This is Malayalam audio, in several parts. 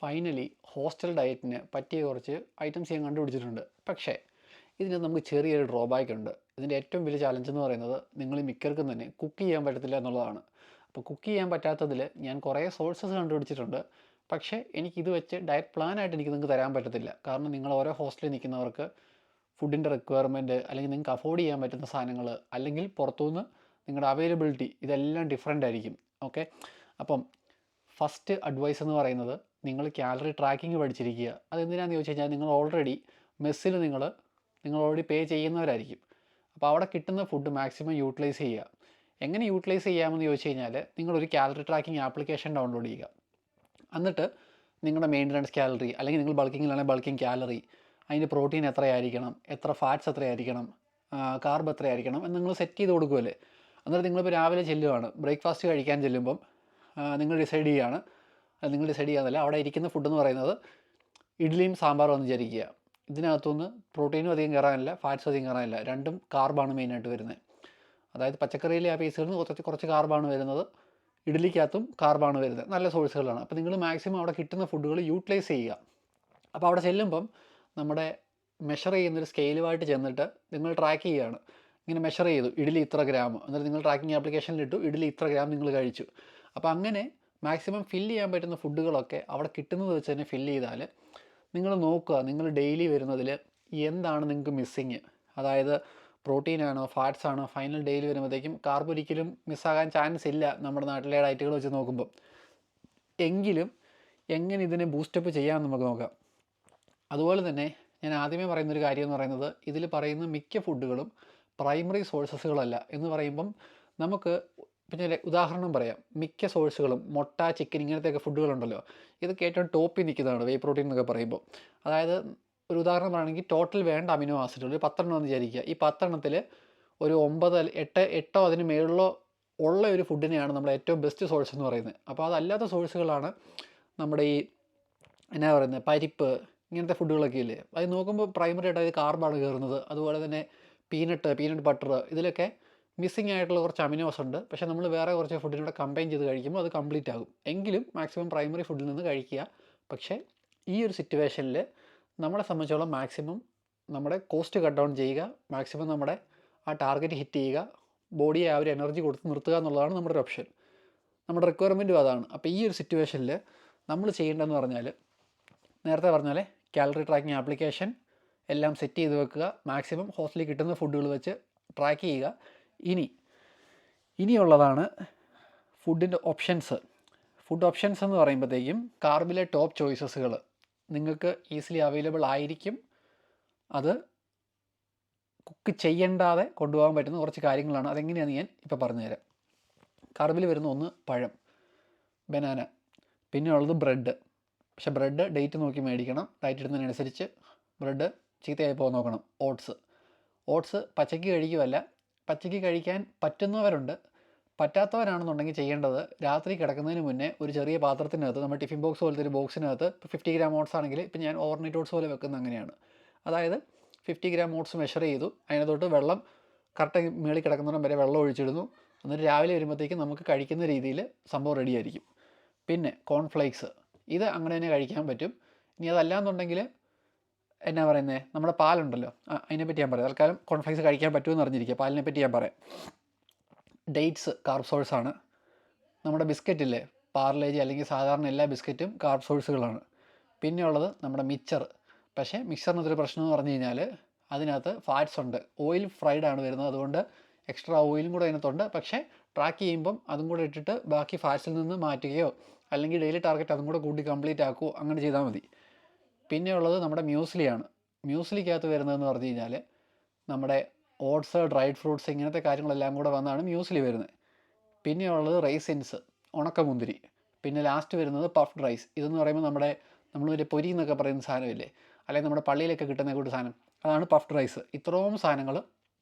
ഫൈനലി ഹോസ്റ്റൽ ഡയറ്റിന് പറ്റിയ കുറച്ച് ഐറ്റംസ് ഞാൻ കണ്ടുപിടിച്ചിട്ടുണ്ട്. പക്ഷേ ഇതിന് നമുക്ക് ചെറിയൊരു ഡ്രോബാക്ക് ഉണ്ട്. ഇതിൻ്റെ ഏറ്റവും വലിയ ചാലഞ്ച് എന്ന് പറയുന്നത് നിങ്ങൾ മിക്കവർക്കും തന്നെ കുക്ക് ചെയ്യാൻ പറ്റത്തില്ല എന്നുള്ളതാണ്. അപ്പോൾ കുക്ക് ചെയ്യാൻ പറ്റാത്തതിൽ ഞാൻ കുറേ സോഴ്സസ് കണ്ടുപിടിച്ചിട്ടുണ്ട്. പക്ഷേ എനിക്കിത് വെച്ച് ഡയറ്റ് പ്ലാനായിട്ട് എനിക്ക് നിങ്ങൾക്ക് തരാൻ പറ്റത്തില്ല. കാരണം നിങ്ങൾ ഓരോ ഹോസ്റ്റലിൽ നിൽക്കുന്നവർക്ക് ഫുഡിൻ്റെ റിക്വയർമെൻറ്റ്, അല്ലെങ്കിൽ നിങ്ങൾക്ക് അഫോർഡ് ചെയ്യാൻ പറ്റുന്ന സാധനങ്ങൾ, അല്ലെങ്കിൽ പുറത്തുനിന്ന് നിങ്ങളുടെ അവൈലബിലിറ്റി, ഇതെല്ലാം ഡിഫറെൻ്റ് ആയിരിക്കും. ഓക്കെ, അപ്പം ഫസ്റ്റ് അഡ്വൈസ് എന്ന് പറയുന്നത് നിങ്ങൾ കാലറി ട്രാക്കിംഗ് പഠിച്ചിരിക്കുക. അതെന്തിനാണെന്ന് ചോദിച്ചു കഴിഞ്ഞാൽ നിങ്ങൾ ഓൾറെഡി മെസ്സിൽ നിങ്ങൾ ഓൾറെഡി പേ ചെയ്യുന്നവരായിരിക്കും. അപ്പോൾ അവിടെ കിട്ടുന്ന ഫുഡ് മാക്സിമം യൂട്ടിലൈസ് ചെയ്യുക. എങ്ങനെ യൂട്ടിലൈസ് ചെയ്യാമെന്ന് ചോദിച്ചു കഴിഞ്ഞാൽ നിങ്ങളൊരു കാലറി ട്രാക്കിംഗ് ആപ്ലിക്കേഷൻ ഡൗൺലോഡ് ചെയ്യുക. എന്നിട്ട് നിങ്ങളുടെ മെയിൻ്റനൻസ് കാലറി, അല്ലെങ്കിൽ നിങ്ങൾ ബൾക്കിങ്ങിലാണെങ്കിൽ ബൾക്കിംഗ് കാലറി, അതിൻ്റെ പ്രോട്ടീൻ എത്രയായിരിക്കണം, എത്ര ഫാറ്റ്സ് എത്രയായിരിക്കണം, കാർബ് എത്രയായിരിക്കണം എന്ന് നിങ്ങൾ സെറ്റ് ചെയ്ത് കൊടുക്കുമല്ലേ. എന്നിട്ട് നിങ്ങളിപ്പോൾ രാവിലെ ചെല്ലുവാണ്, ബ്രേക്ക്ഫാസ്റ്റ് കഴിക്കാൻ ചെല്ലുമ്പം നിങ്ങൾ ഡിസൈഡ് ചെയ്യുകയാണ്, നിങ്ങൾ ഡിസൈഡ് ചെയ്യാന്നല്ല, അവിടെ ഇരിക്കുന്ന ഫുഡ് എന്ന് പറയുന്നത് ഇഡ്ഡലിയും സാമ്പാറും എന്ന് വിചാരിക്കുക. ഇതിനകത്തുനിന്ന് പ്രോട്ടീനും അധികം കയറാനില്ല, ഫാറ്റ്സും അധികം കയറാനില്ല, രണ്ടും കാർബാണ് മെയിനായിട്ട് വരുന്നത്. അതായത് പച്ചക്കറിയിലെ ആ പീസുകളിൽ നിന്ന് കുറച്ച് കാർബാണ് വരുന്നത്, ഇഡ്ഡലിക്കകത്തും കാർബാണ് വരുന്നത്. നല്ല സോഴ്സുകളാണ്. അപ്പോൾ നിങ്ങൾ മാക്സിമം അവിടെ കിട്ടുന്ന ഫുഡുകൾ യൂട്ടിലൈസ് ചെയ്യുക. അപ്പോൾ അവിടെ ചെല്ലുമ്പം നമ്മുടെ മെഷർ ചെയ്യുന്നൊരു സ്കെയിലുമായിട്ട് ചെന്നിട്ട് നിങ്ങൾ ട്രാക്ക് ചെയ്യുകയാണ്. ഇങ്ങനെ മെഷർ ചെയ്തു, ഇഡ്ഡലി ഇത്ര ഗ്രാം, എന്നിട്ട് നിങ്ങൾ ട്രാക്കിംഗ് ആപ്ലിക്കേഷനിലിട്ടു ഇഡ്ഡലി ഇത്ര ഗ്രാം നിങ്ങൾ കഴിച്ചു. അപ്പോൾ അങ്ങനെ മാക്സിമം ഫില്ല് ചെയ്യാൻ പറ്റുന്ന ഫുഡുകളൊക്കെ അവിടെ കിട്ടുന്നത് വെച്ച് തന്നെ ഫില്ല് ചെയ്താൽ നിങ്ങൾ നോക്കുക, നിങ്ങൾ ഡെയിലി വരുന്നതിൽ എന്താണ് നിങ്ങൾക്ക് മിസ്സിങ്. അതായത് പ്രോട്ടീനാണോ ഫാറ്റ്സ് ആണോ. ഫൈനൽ ഡെയിലി വരുമ്പോഴത്തേക്കും കാർബ് ഒരിക്കലും മിസ്സാകാൻ ചാൻസ് ഇല്ല നമ്മുടെ നാട്ടിലെ ഡയറ്റുകൾ വെച്ച് നോക്കുമ്പോൾ. എങ്കിലും എങ്ങനെ ഇതിനെ ബൂസ്റ്റപ്പ് ചെയ്യാമെന്ന് നമുക്ക് നോക്കാം. അതുപോലെ തന്നെ ഞാൻ ആദ്യമേ പറയുന്നൊരു കാര്യം എന്ന് പറയുന്നത്, ഇതിൽ പറയുന്ന മിക്ക ഫുഡുകളും പ്രൈമറി സോഴ്സസുകളല്ല. എന്ന് പറയുമ്പം നമുക്ക് പിന്നെ ഉദാഹരണം പറയാം, മിക്ക സോഴ്സുകളും മുട്ട, ചിക്കൻ, ഇങ്ങനത്തെയൊക്കെ ഫുഡുകളുണ്ടല്ലോ, ഇതൊക്കെ ഏറ്റവും ടോപ്പിൽ നിൽക്കുന്നതാണ് വേ പ്രോട്ടീൻ എന്നൊക്കെ പറയുമ്പോൾ. അതായത് ഒരു ഉദാഹരണം പറയുകയാണെങ്കിൽ ടോട്ടൽ വേണ്ട അമിനോ ആസിഡുകൾ ഒരു 10 എന്ന് വിചാരിക്കുക. ഈ 10 ഒരു 9, 8 അതിന് മേളിലോ ഉള്ള ഒരു ഫുഡിനെയാണ് നമ്മുടെ ഏറ്റവും ബെസ്റ്റ് സോഴ്സ് എന്ന് പറയുന്നത്. അപ്പോൾ അതല്ലാത്ത സോഴ്സുകളാണ് നമ്മുടെ ഈ എന്നാ പറയുന്നത് പരിപ്പ്, ഇങ്ങനത്തെ ഫുഡുകളൊക്കെ ഇല്ലേ, അത് നോക്കുമ്പോൾ പ്രൈമറി ആയിട്ട് അത് കാർബാണ് കയറുന്നത്. അതുപോലെ തന്നെ പീനട്ട് ബട്ടർ, ഇതിലൊക്കെ മിസ്സിങ് ആയിട്ടുള്ള കുറച്ച് അമിനോസ് ഉണ്ട്. പക്ഷേ നമ്മൾ വേറെ കുറച്ച് ഫുഡിനൂടെ കമ്പൈൻ ചെയ്ത് കഴിക്കുമ്പോൾ അത് കംപ്ലീറ്റ് ആകും. എങ്കിലും മാക്സിമം പ്രൈമറി ഫുഡിൽ നിന്ന് കഴിക്കുക. പക്ഷേ ഈ ഒരു സിറ്റുവേഷനിൽ നമ്മളെ സംബന്ധിച്ചോളം മാക്സിമം നമ്മുടെ കോസ്റ്റ് കട്ട് ഡൗൺ ചെയ്യുക, മാക്സിമം നമ്മുടെ ആ ടാർഗറ്റ് ഹിറ്റ് ചെയ്യുക, ബോഡിയെ ആ ഒരു എനർജി കൊടുത്ത് നിർത്തുക എന്നുള്ളതാണ് നമ്മുടെ ഒരു ഓപ്ഷൻ. നമ്മുടെ റിക്വയർമെൻറ്റും അതാണ്. അപ്പോൾ ഈ ഒരു സിറ്റുവേഷനിൽ നമ്മൾ ചെയ്യേണ്ടതെന്ന് പറഞ്ഞാൽ, നേരത്തെ പറഞ്ഞാൽ കാലറി ട്രാക്കിംഗ് ആപ്ലിക്കേഷൻ എല്ലാം സെറ്റ് ചെയ്ത് വെക്കുക, മാക്സിമം ഹോസ്റ്റലിൽ കിട്ടുന്ന ഫുഡുകൾ വെച്ച് ട്രാക്ക് ചെയ്യുക. ഇനിയുള്ളതാണ് ഫുഡിൻ്റെ ഓപ്ഷൻസ്. ഫുഡ് ഓപ്ഷൻസ് എന്ന് പറയുമ്പോഴത്തേക്കും കാർബിലെ ടോപ്പ് ചോയ്സസുകൾ നിങ്ങൾക്ക് ഈസിലി അവൈലബിൾ ആയിരിക്കും. അത് കുക്ക് ചെയ്യേണ്ടാതെ കൊണ്ടുപോകാൻ പറ്റുന്ന കുറച്ച് കാര്യങ്ങളാണ്. അതെങ്ങനെയാണെന്ന് ഞാൻ ഇപ്പോൾ പറഞ്ഞുതരാം. കാർബിൽ വരുന്ന ഒന്ന് പഴം, ബനാന, പിന്നെ ഉള്ളത് ബ്രെഡ്. പക്ഷേ ബ്രെഡ് ഡേറ്റ് നോക്കി മേടിക്കണം, ഡയറ്റ് ഇടുന്നതിനനുസരിച്ച് ബ്രെഡ് ചീത്തയായി പോകാൻ നോക്കണം. ഓട്സ് പച്ചയ്ക്ക് കഴിക്കുമല്ല, പച്ചയ്ക്ക് കഴിക്കാൻ പറ്റുന്നവരുണ്ട്. പറ്റാത്തവരാണെന്നുണ്ടെങ്കിൽ ചെയ്യേണ്ടത്, രാത്രി കിടക്കുന്നതിന് മുന്നേ ഒരു ചെറിയ പാത്രത്തിനകത്ത്, നമ്മൾ ടിഫിൻ ബോക്സ് പോലത്തെ ഒരു ബോക്സിനകത്ത്, ഇപ്പോൾ 50 ഗ്രാം ഓട്സ് ആണെങ്കിൽ, ഇപ്പം ഞാൻ ഓവർനൈറ്റ് ഓട്സ് പോലെ വെക്കുന്നത് അങ്ങനെയാണ്. അതായത് 50 ഗ്രാം ഓട്സ് മെഷർ ചെയ്തു, അതിനകത്തോട്ട് വെള്ളം കറക്റ്റ് മേളിൽ കിടക്കുന്നിടം വരെ വെള്ളം ഒഴിച്ചിടുന്നു. എന്നിട്ട് രാവിലെ വരുമ്പോഴത്തേക്കും നമുക്ക് കഴിക്കുന്ന രീതിയിൽ സംഭവം റെഡി ആയിരിക്കും. പിന്നെ കോൺഫ്ലേക്സ്, ഇത് അങ്ങനെ തന്നെ കഴിക്കാൻ പറ്റും. ഇനി അതല്ലാന്നുണ്ടെങ്കിൽ എന്നാ പറയുന്നത്, നമ്മുടെ പാലുണ്ടല്ലോ, അതിനെപ്പറ്റി ഞാൻ പറയാം. തൽക്കാലം കോൺഫ്ലേക്സ് കഴിക്കാൻ പറ്റുമെന്ന് അറിഞ്ഞിരിക്കുക, പാലിനെ പറ്റി ഞാൻ പറയാം. ഡേറ്റ്സ് കാർബ് സോഴ്സാണ്. നമ്മുടെ ബിസ്ക്കറ്റില്ലേ, പാർലേജ് അല്ലെങ്കിൽ സാധാരണ എല്ലാ ബിസ്ക്കറ്റും കാർബ് സോഴ്സുകളാണ്. പിന്നെ ഉള്ളത് നമ്മുടെ മിക്സർ. പക്ഷേ മിക്സറിനകത്തൊരു പ്രശ്നം എന്ന് പറഞ്ഞു കഴിഞ്ഞാൽ അതിനകത്ത് ഫാറ്റ്സ് ഉണ്ട്, ഓയിൽ ഫ്രൈഡ് ആണ് വരുന്നത്. അതുകൊണ്ട് എക്സ്ട്രാ ഓയിലും കൂടെ അതിനകത്തുണ്ട്. പക്ഷേ ട്രാക്ക് ചെയ്യുമ്പം അതും കൂടെ ഇട്ടിട്ട് ബാക്കി ഫാറ്റ്സിൽ നിന്ന് മാറ്റുകയോ, അല്ലെങ്കിൽ ഡെയിലി ടാർഗറ്റ് അതും കൂടെ കൂട്ടി കംപ്ലീറ്റ് ആക്കുകയോ അങ്ങനെ ചെയ്താൽ മതി. പിന്നെ ഉള്ളത് നമ്മുടെ മ്യൂസ്ലിയാണ്. മ്യൂസ്ലിക്കകത്ത് വരുന്നതെന്ന് പറഞ്ഞു കഴിഞ്ഞാൽ നമ്മുടെ ഓട്സ്, ഡ്രൈഡ് ഫ്രൂട്ട്സ്, ഇങ്ങനത്തെ കാര്യങ്ങളെല്ലാം കൂടെ വന്നാണ് മ്യൂസ്ലി വരുന്നത്. പിന്നെ ഉള്ളത് റൈസിൻസ്, ഉണക്കമുന്തിരി. പിന്നെ ലാസ്റ്റ് വരുന്നത് പഫ്ഡ് റൈസ്. ഇതെന്ന് പറയുമ്പോൾ നമ്മളൊരു പൊരി എന്നൊക്കെ പറയുന്ന സാധനമില്ലേ, അല്ലെങ്കിൽ നമ്മുടെ പള്ളിയിലൊക്കെ കിട്ടുന്ന കൂട്ട് സാധനം, അതാണ് പഫ്ഡ് റൈസ്. ഇത്രയും സാധനങ്ങൾ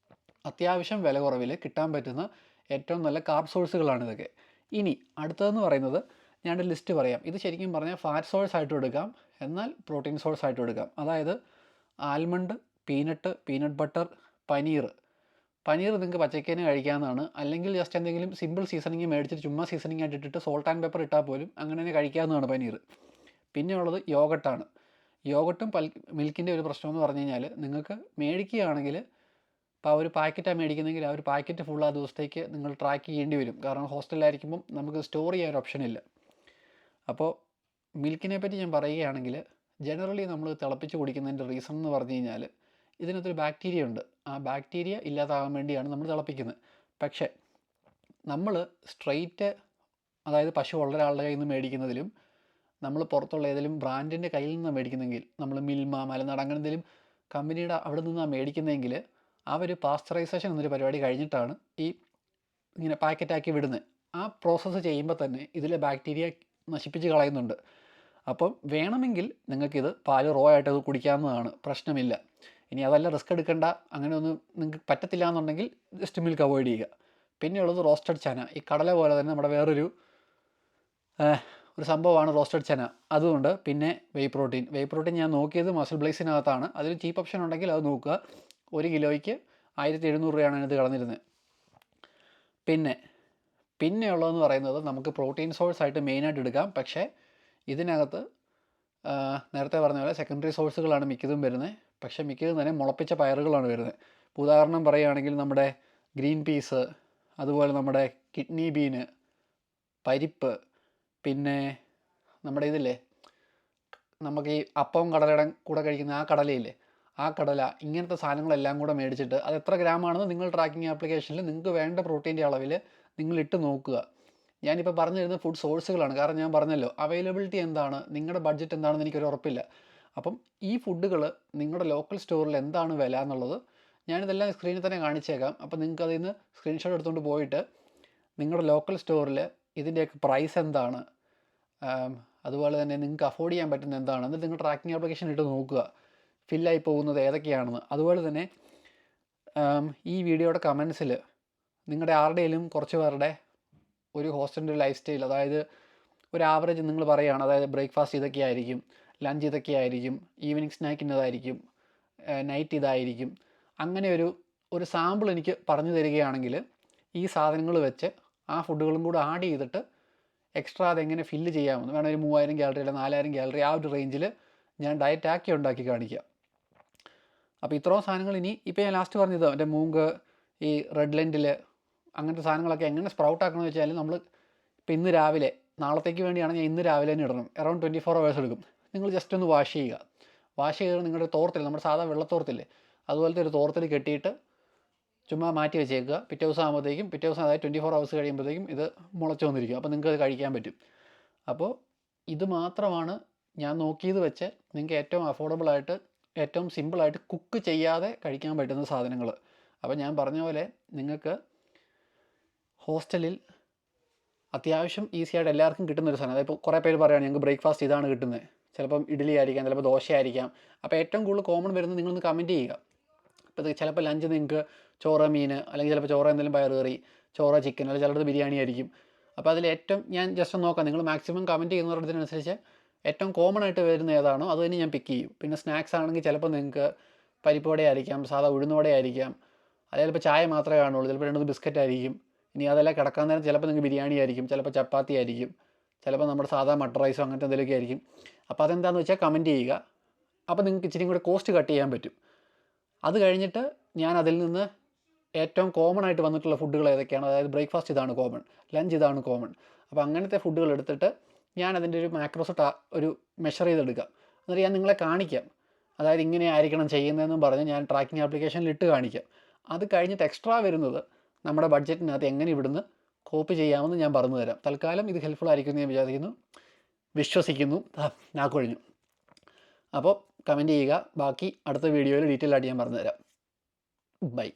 അത്യാവശ്യം വില കുറവിൽ കിട്ടാൻ പറ്റുന്ന ഏറ്റവും നല്ല കാർബ് സോഴ്സുകളാണ് ഇതൊക്കെ. ഇനി അടുത്തതെന്ന് പറയുന്നത്, ഞാനൊരു ലിസ്റ്റ് പറയാം. ഇത് ശരിക്കും പറഞ്ഞാൽ ഫാറ്റ് സോഴ്സ് ആയിട്ട് എടുക്കാം, എന്നാൽ പ്രോട്ടീൻ സോഴ്സ് ആയിട്ട് എടുക്കാം. അതായത് ആൽമണ്ട്, പീനട്ട് ബട്ടർ, പനീർ നിങ്ങൾക്ക് പച്ചക്കറിന് കഴിക്കാവുന്നതാണ്. അല്ലെങ്കിൽ ജസ്റ്റ് എന്തെങ്കിലും സിമ്പിൾ സീസണിങ് മേടിച്ചിട്ട് ചുമ്മാ സീസണിങ് ആയിട്ട് ഇട്ടിട്ട് സോൾട്ട് ആൻഡ് പെപ്പർ ഇട്ടാൽ പോലും അങ്ങനെ തന്നെ കഴിക്കാവുന്നതാണ് പനീർ. പിന്നെയുള്ളത് യോഗട്ടാണ്. യോഗട്ടും മിൽക്കിൻ്റെ ഒരു പ്രശ്നമെന്ന് പറഞ്ഞു കഴിഞ്ഞാൽ നിങ്ങൾക്ക് മേടിക്കുകയാണെങ്കിൽ ഇപ്പോൾ ആ ഒരു പാക്കറ്റാണ് മേടിക്കുന്നതെങ്കിൽ ആ ഒരു പാക്കറ്റ് ഫുൾ ആ ദിവസത്തേക്ക് നിങ്ങൾ ട്രാക്ക് ചെയ്യേണ്ടി വരും. കാരണം ഹോസ്റ്റലിലായിരിക്കുമ്പം നമുക്ക് സ്റ്റോർ ചെയ്യാൻ ഒരു ഓപ്ഷനില്ല. അപ്പോൾ മിൽക്കിനെ പറ്റി ഞാൻ പറയുകയാണെങ്കിൽ ജനറലി നമ്മൾ തിളപ്പിച്ച് കുടിക്കുന്നതിൻ്റെ റീസൺ എന്ന് പറഞ്ഞു കഴിഞ്ഞാൽ ഇതിനകത്തൊരു ബാക്ടീരിയ ഉണ്ട്. ആ ബാക്ടീരിയ ഇല്ലാതാകാൻ വേണ്ടിയാണ് നമ്മൾ തിളപ്പിക്കുന്നത്. പക്ഷേ നമ്മൾ സ്ട്രെയിറ്റ് അതായത് പശു ഉള്ള ഒരാളുടെ കയ്യിൽ നിന്ന് മേടിക്കുന്നതിലും നമ്മൾ പുറത്തുള്ള ഏതെങ്കിലും ബ്രാൻഡിൻ്റെ കയ്യിൽ നിന്നാണ് മേടിക്കുന്നതെങ്കിൽ, നമ്മൾ മിൽമ, മലനാട് അങ്ങനെ എന്തെങ്കിലും കമ്പനിയുടെ അവിടെ നിന്നാണ് മേടിക്കുന്നതെങ്കിൽ അവർ പാസ്ചറൈസേഷൻ എന്നൊരു പരിപാടി കഴിഞ്ഞിട്ടാണ് ഈ ഇങ്ങനെ പാക്കറ്റാക്കി വിടുന്നത്. ആ പ്രോസസ്സ് ചെയ്യുമ്പോൾ തന്നെ ഇതിലെ ബാക്ടീരിയ നശിപ്പിച്ച് കളയുന്നുണ്ട്. അപ്പം വേണമെങ്കിൽ നിങ്ങൾക്കിത് പാല് റോ ആയിട്ട് അത് കുടിക്കാവുന്നതാണ്, പ്രശ്നമില്ല. ഇനി അതല്ല റിസ്ക് എടുക്കേണ്ട, അങ്ങനെ ഒന്നും നിങ്ങൾക്ക് പറ്റത്തില്ല എന്നുണ്ടെങ്കിൽ ജസ്റ്റ് മിൽക്ക് അവോയ്ഡ് ചെയ്യുക. പിന്നെയുള്ളത് റോസ്റ്റഡ് ചന. ഈ കടല പോലെ തന്നെ നമ്മുടെ വേറൊരു സംഭവമാണ് റോസ്റ്റഡ് ചന, അതുകൊണ്ട്. പിന്നെ വെയ് പ്രോട്ടീൻ ഞാൻ നോക്കിയത് മസിൽ ബ്ലേസിനകത്താണ്. അതിൽ ചീപ്പ് ഓപ്ഷൻ ഉണ്ടെങ്കിൽ അത് നോക്കുക. 1 കിലോയ്ക്ക് 1700 രൂപയാണ് അതിനകത്ത് കളഞ്ഞിരുന്നത്. പിന്നെയുള്ളതെന്ന് പറയുന്നത് നമുക്ക് പ്രോട്ടീൻ സോഴ്സ് ആയിട്ട് മെയിനായിട്ട് എടുക്കാം. പക്ഷേ ഇതിനകത്ത് നേരത്തെ പറഞ്ഞ പോലെ സെക്കൻഡറി സോഴ്സുകളാണ് മിക്കതും വരുന്നത്. പക്ഷേ മിക്കതും തന്നെ മുളപ്പിച്ച പയറുകളാണ് വരുന്നത്. ഉദാഹരണം പറയുകയാണെങ്കിൽ നമ്മുടെ ഗ്രീൻ പീസ്, അതുപോലെ നമ്മുടെ കിഡ്നി ബീന്, പരിപ്പ്, പിന്നെ നമ്മുടെ ഇതില്ലേ നമുക്ക് ഈ അപ്പവും കടലയുടെ കൂടെ കഴിക്കുന്ന ആ കടലയില്ലേ, ആ കടല, ഇങ്ങനത്തെ സാധനങ്ങളെല്ലാം കൂടെ മേടിച്ചിട്ട് അത് എത്ര ഗ്രാമാണെന്ന് നിങ്ങൾ ട്രാക്കിംഗ് ആപ്ലിക്കേഷനിൽ നിങ്ങൾക്ക് വേണ്ട പ്രോട്ടീൻ്റെ അളവിൽ നിങ്ങൾ ഇട്ട് നോക്കുക. ഞാനിപ്പോൾ പറഞ്ഞു തരുന്ന ഫുഡ് സോഴ്സുകളാണ്. കാരണം ഞാൻ പറഞ്ഞല്ലോ അവൈലബിലിറ്റി എന്താണ്, നിങ്ങളുടെ ബഡ്ജറ്റ് എന്താണെന്ന് എനിക്കൊരു ഉറപ്പില്ല. അപ്പം ഈ ഫുഡുകൾ നിങ്ങളുടെ ലോക്കൽ സ്റ്റോറിൽ എന്താണ് വില എന്നുള്ളത് ഞാനിതെല്ലാം സ്ക്രീനിൽ തന്നെ കാണിച്ചേക്കാം. അപ്പം നിങ്ങൾക്ക് അതിൽ നിന്ന് സ്ക്രീൻഷോട്ട് എടുത്തുകൊണ്ട് പോയിട്ട് നിങ്ങളുടെ ലോക്കൽ സ്റ്റോറിൽ ഇതിൻ്റെയൊക്കെ പ്രൈസ് എന്താണ്, അതുപോലെ തന്നെ നിങ്ങൾക്ക് അഫോർഡ് ചെയ്യാൻ പറ്റുന്ന എന്താണ്, എന്നിട്ട് നിങ്ങൾ ട്രാക്കിംഗ് ആപ്ലിക്കേഷൻ ഇട്ട് നോക്കുക ഫില്ലായി പോകുന്നത് ഏതൊക്കെയാണെന്ന്. അതുപോലെ തന്നെ ഈ വീഡിയോയുടെ കമൻസിൽ നിങ്ങളുടെ ആരുടെയും കുറച്ച് പേരുടെ ഒരു ഹോസ്റ്റലിൻ്റെ ലൈഫ് സ്റ്റൈൽ, അതായത് ഒരു ആവറേജ് നിങ്ങൾ പറയുകയാണ്, അതായത് ബ്രേക്ക്ഫാസ്റ്റ് ഇതൊക്കെയായിരിക്കും, ലഞ്ച് ഇതൊക്കെയായിരിക്കും, ഈവനിങ് സ്നാക്ക് ഇന്നതായിരിക്കും, നൈറ്റ് ഇതായിരിക്കും, അങ്ങനെ ഒരു സാമ്പിൾ എനിക്ക് പറഞ്ഞു തരികയാണെങ്കിൽ ഈ സാധനങ്ങൾ വെച്ച് ആ ഫുഡുകളും കൂടെ ആഡ് ചെയ്തിട്ട് എക്സ്ട്രാ അതെങ്ങനെ ഫില്ല് ചെയ്യാമെന്ന് വേണം. ഒരു 3000 കാലറി അല്ലെങ്കിൽ 4000 കാലറി ആ ഒരു റേഞ്ചിൽ ഞാൻ ഡയറ്റ് ഉണ്ടാക്കി കാണിക്കാം. അപ്പോൾ ഇത്രയും സാധനങ്ങൾ ഇപ്പോൾ ഞാൻ ലാസ്റ്റ് പറഞ്ഞത് എൻ്റെ മൂങ്ക്, ഈ റെഡ് ലെൻറ്റിൽ, അങ്ങനത്തെ സാധനങ്ങളൊക്കെ എങ്ങനെ സ്പ്രൗട്ട് ആക്കണമെന്ന് വെച്ചാൽ നമ്മൾ ഇപ്പോൾ ഇന്ന് രാവിലെ, നാളത്തേക്ക് വേണ്ടിയാണ് ഞാൻ ഇന്ന് രാവിലെ തന്നെ ഇടണം. അറൗണ്ട് 24 hours എടുക്കും. നിങ്ങൾ ജസ്റ്റ് ഒന്ന് വാഷ് ചെയ്യുക. വാഷ് ചെയ്ത് നിങ്ങളുടെ തോർത്തിൽ, നമ്മുടെ സാധാ വെള്ളത്തോർത്തില്ലേ, അതുപോലത്തെ ഒരു തോർത്തിൽ കെട്ടിയിട്ട് ചുമ്മാ മാറ്റി വെച്ചേക്കുക. പിറ്റേ ദിവസം ആകുമ്പോഴത്തേക്കും, അതായത് 24 hours കഴിയുമ്പോഴത്തേക്കും ഇത് മുളച്ച് വന്നിരിക്കും. അപ്പോൾ നിങ്ങൾക്ക് അത് കഴിക്കാൻ പറ്റും. അപ്പോൾ ഇത് മാത്രമാണ് ഞാൻ നോക്കിയത് വെച്ച് നിങ്ങൾക്ക് ഏറ്റവും അഫോർഡബിളായിട്ട്, ഏറ്റവും സിമ്പിളായിട്ട് കുക്ക് ചെയ്യാതെ കഴിക്കാൻ പറ്റുന്ന സാധനങ്ങൾ. അപ്പോൾ ഞാൻ പറഞ്ഞ പോലെ നിങ്ങൾക്ക് ഹോസ്റ്റലിൽ അത്യാവശ്യം ഈസിയായിട്ട് എല്ലാവർക്കും കിട്ടുന്നൊരു സാധനം. അതായത് ഇപ്പോൾ കുറേ പേര് പറയുകയാണ് ഞങ്ങൾക്ക് ബ്രേക്ക്ഫാസ്റ്റ് ഇതാണ് കിട്ടുന്നത്, ചിലപ്പം ഇഡ്ഡലി ആയിരിക്കാം, ചിലപ്പോൾ ദോശ ആയിരിക്കാം. അപ്പോൾ ഏറ്റവും കൂടുതൽ കോമൺ വരുന്നത് നിങ്ങളൊന്ന് കമൻറ്റ് ചെയ്യുക. ഇപ്പോൾ ചിലപ്പോൾ ലഞ്ച് നിങ്ങൾക്ക് ചോറ് മീൻ, അല്ലെങ്കിൽ ചിലപ്പോൾ ചോറ് എന്തെങ്കിലും പയർ കറി, ചോറ് ചിക്കൻ, അല്ലെങ്കിൽ ചിലപ്പോൾ ബിരിയാണി ആയിരിക്കും. അപ്പോൾ അതിലേറ്റവും ഞാൻ ജസ്റ്റ് നോക്കാം, നിങ്ങൾ മാക്സിമം കമൻറ്റ് ചെയ്യുന്നതിനനുസരിച്ച് ഏറ്റവും കോമൺ ആയിട്ട് വരുന്ന ഏതാണോ അത് തന്നെ ഞാൻ പിക്ക് ചെയ്യും. പിന്നെ സ്നാക്സ് ആണെങ്കിൽ ചിലപ്പോൾ നിങ്ങൾക്ക് പരിപ്പ് വട ആയിരിക്കാം, സാധാ ഉഴുന്നുവട ആയിരിക്കാം, അല്ലെങ്കിൽ ചിലപ്പോൾ ചായ മാത്രമേ കാണുള്ളൂ, ചിലപ്പോൾ 2 ബിസ്ക്കറ്റ് ആയിരിക്കും. ഇനി അതെല്ലാം കിടക്കാൻ നേരം ചിലപ്പോൾ നിങ്ങൾക്ക് ബിരിയാണി ആയിരിക്കും, ചിലപ്പോൾ ചപ്പാത്തി ആയിരിക്കും, ചിലപ്പോൾ നമ്മുടെ സാധാ മട്ടർ റൈസോ അങ്ങനത്തെ എന്തെങ്കിലുമൊക്കെ ആയിരിക്കും. അപ്പോൾ അതെന്താണെന്ന് വെച്ചാൽ കമൻറ്റ് ചെയ്യുക. അപ്പോൾ നിങ്ങൾക്ക് ഇച്ചിരി കൂടെ കോസ്റ്റ് കട്ട് ചെയ്യാൻ പറ്റും. അത് കഴിഞ്ഞിട്ട് ഞാൻ അതിൽ നിന്ന് ഏറ്റവും കോമൺ ആയിട്ട് വന്നിട്ടുള്ള ഫുഡുകൾ ഏതൊക്കെയാണ്, അതായത് ബ്രേക്ക്ഫാസ്റ്റ് ഇതാണ് കോമൺ, ലഞ്ച് ഇതാണ് കോമൺ, അപ്പോൾ അങ്ങനത്തെ ഫുഡുകൾ എടുത്തിട്ട് ഞാൻ അതിൻ്റെ ഒരു മാക്രോസ് ഒരു മെഷർ ചെയ്തെടുക്കാം. എന്നിട്ട് ഞാൻ നിങ്ങളെ കാണിക്കാം, അതായത് ഇങ്ങനെ ആയിരിക്കണം ചെയ്യുന്നതെന്നും പറഞ്ഞ് ഞാൻ ട്രാക്കിംഗ് ആപ്ലിക്കേഷനിൽ ഇട്ട് കാണിക്കാം. അത് കഴിഞ്ഞിട്ട് എക്സ്ട്രാ വരുന്നത് നമ്മുടെ ബഡ്ജറ്റിനകത്ത് എങ്ങനെ ഇവിടുന്ന് കോപ്പി ചെയ്യാമെന്ന് ഞാൻ പറഞ്ഞു തരാം. തൽക്കാലം ഇത് ഹെൽപ്ഫുൾ ആയിരിക്കുമെന്ന് ഞാൻ വിശ്വസിക്കുന്നു. നാക്കൊഴിഞ്ഞു. അപ്പോൾ കമൻറ്റ് ചെയ്യുക. ബാക്കി അടുത്ത വീഡിയോയിൽ ഡീറ്റെയിൽ ആയിട്ട് ഞാൻ പറഞ്ഞു തരാം. ബൈ.